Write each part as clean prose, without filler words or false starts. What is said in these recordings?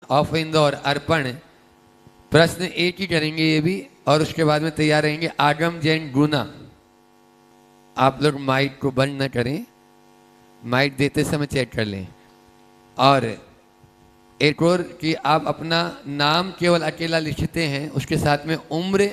Offering और अर्पण। प्रश्न एक ही करेंगे ये भी, और उसके बाद में तैयार रहेंगे आगम जैन गुना। आप लोग माइक को बंद न करें, माइक देते समय चेक कर लें। और एक और कि आप अपना नाम केवल अकेला लिखते हैं, उसके साथ में उम्र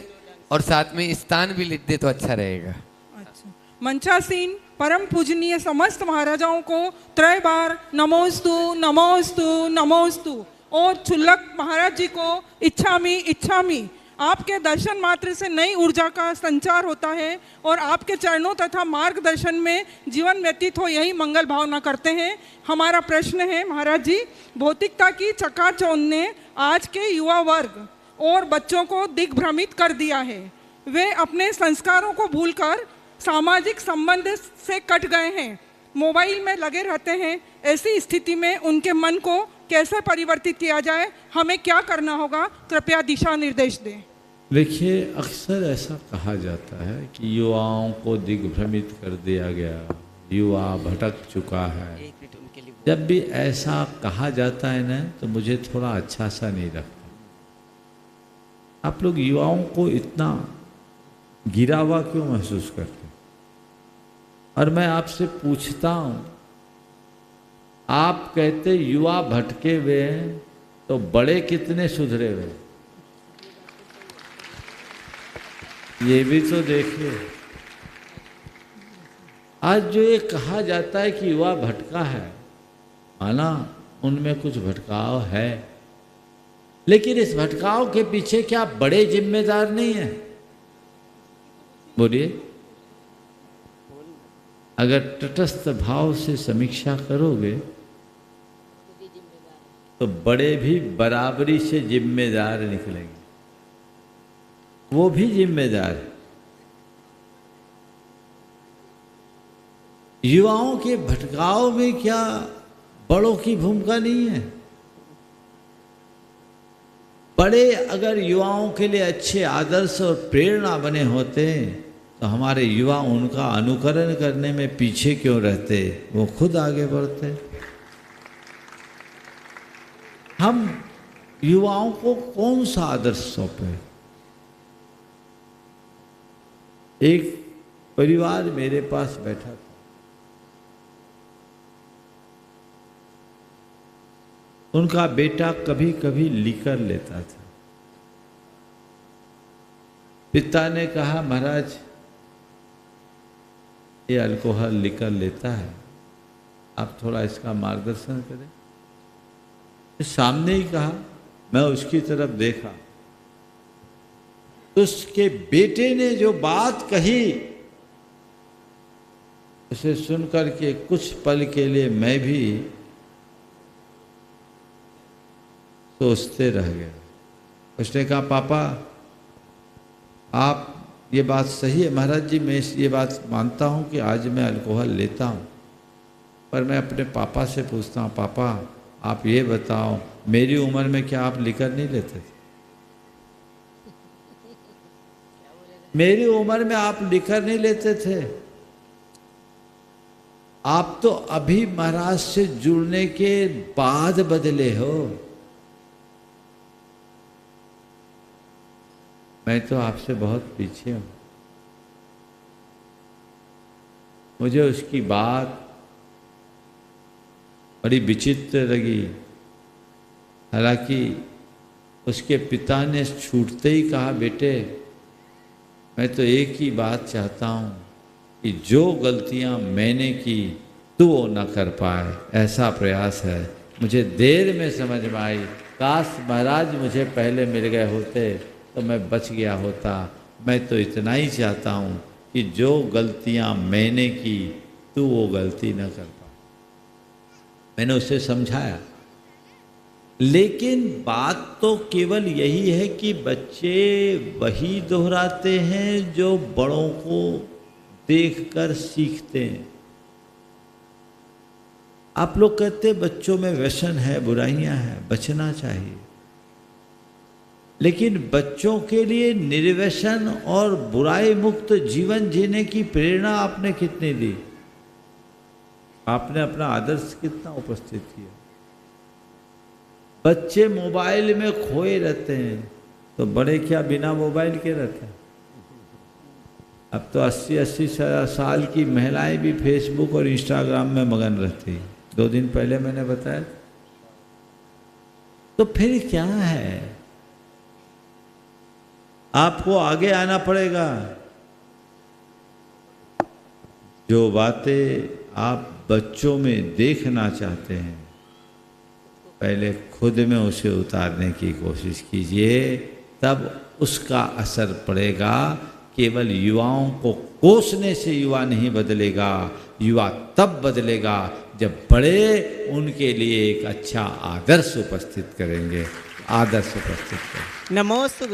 और साथ में स्थान भी लिख दे तो अच्छा रहेगा। अच्छा। मंचासीन परम पूजनीय समस्त महाराजाओं को त्रय बार नमोस्तु नमोस्तु नमोस्तु। और चुल्लक महाराज जी को इच्छामी इच्छामी। आपके दर्शन मात्र से नई ऊर्जा का संचार होता है और आपके चरणों तथा मार्गदर्शन में जीवन व्यतीत हो, यही मंगल भावना करते हैं। हमारा प्रश्न है महाराज जी, भौतिकता की चकाचौंध ने आज के युवा वर्ग और बच्चों को दिग्भ्रमित कर दिया है। वे अपने संस्कारों को भूलकर सामाजिक संबंध से कट गए हैं, मोबाइल में लगे रहते हैं। ऐसी स्थिति में उनके मन को कैसे परिवर्तित किया जाए, हमें क्या करना होगा, कृपया दिशा निर्देश दें। देखिए, अक्सर ऐसा कहा जाता है कि युवाओं को दिग्भ्रमित कर दिया गया, युवा भटक चुका है। जब भी ऐसा कहा जाता है ना, तो मुझे थोड़ा अच्छा सा नहीं लगता। आप लोग युवाओं को इतना गिरा हुआ क्यों महसूस करते? और मैं आपसे पूछता हूं, आप कहते युवा भटके हुए हैं, तो बड़े कितने सुधरे हुए? ये भी तो देखिए। आज जो ये कहा जाता है कि युवा भटका है, माना उनमें कुछ भटकाव है, लेकिन इस भटकाव के पीछे क्या बड़े जिम्मेदार नहीं है? बोलिए। अगर तटस्थ भाव से समीक्षा करोगे तो बड़े भी बराबरी से जिम्मेदार निकलेंगे, वो भी जिम्मेदार है। युवाओं के भटकाव में क्या बड़ों की भूमिका नहीं है? बड़े अगर युवाओं के लिए अच्छे आदर्श और प्रेरणा बने होते तो हमारे युवा उनका अनुकरण करने में पीछे क्यों रहते? वो खुद आगे बढ़ते। हम युवाओं को कौन सा आदर्श सौंपे? एक परिवार मेरे पास बैठा था, उनका बेटा कभी कभी लीकर लेता था। पिता ने कहा, महाराज ये अल्कोहल लीकर लेता है, आप थोड़ा इसका मार्गदर्शन करें। सामने ही कहा, मैं उसकी तरफ देखा, उसके बेटे ने जो बात कही उसे सुनकर के कुछ पल के लिए मैं भी सोचते रह गया। उसने कहा, पापा आप ये बात सही है महाराज जी, मैं ये बात मानता हूँ कि आज मैं अल्कोहल लेता हूँ, पर मैं अपने पापा से पूछता हूँ, पापा आप ये बताओ, मेरी उम्र में क्या आप लिकर नहीं लेते थे? मेरी उम्र में आप लिकर नहीं लेते थे? आप तो अभी महाराज से जुड़ने के बाद बदले हो। मैं तो आपसे बहुत पीछे हूं। मुझे उसकी बात बड़ी विचित्र लगी। हालांकि उसके पिता ने छूटते ही कहा, बेटे मैं तो एक ही बात चाहता हूं कि जो गलतियां मैंने की तू वो न कर पाए, ऐसा प्रयास है। मुझे देर में समझ में आई, काश महाराज मुझे पहले मिल गए होते तो मैं बच गया होता। मैं तो इतना ही चाहता हूँ कि जो गलतियाँ मैंने की तू वो गलती न कर पा। मैंने उसे समझाया, लेकिन बात तो केवल यही है कि बच्चे वही दोहराते हैं जो बड़ों को देखकर सीखते हैं। आप लोग कहते बच्चों में व्यसन है, बुराइयां हैं, बचना चाहिए, लेकिन बच्चों के लिए निर्व्यसन और बुराई मुक्त जीवन जीने की प्रेरणा आपने कितनी दी? आपने अपना आदर्श कितना उपस्थित किया? बच्चे मोबाइल में खोए रहते हैं, तो बड़े क्या बिना मोबाइल के रहते हैं। अब तो 80-80 साल की महिलाएं भी फेसबुक और इंस्टाग्राम में मगन रहती हैं। 2 दिन पहले मैंने बताया। तो फिर क्या है, आपको आगे आना पड़ेगा। जो बातें आप बच्चों में देखना चाहते हैं, पहले खुद में उसे उतारने की कोशिश कीजिए, तब उसका असर पड़ेगा। केवल युवाओं को कोसने से युवा नहीं बदलेगा, युवा तब बदलेगा जब बड़े उनके लिए एक अच्छा आदर्श उपस्थित करेंगे, आदर्श उपस्थित करेंगे। नमोस्तु गुरु।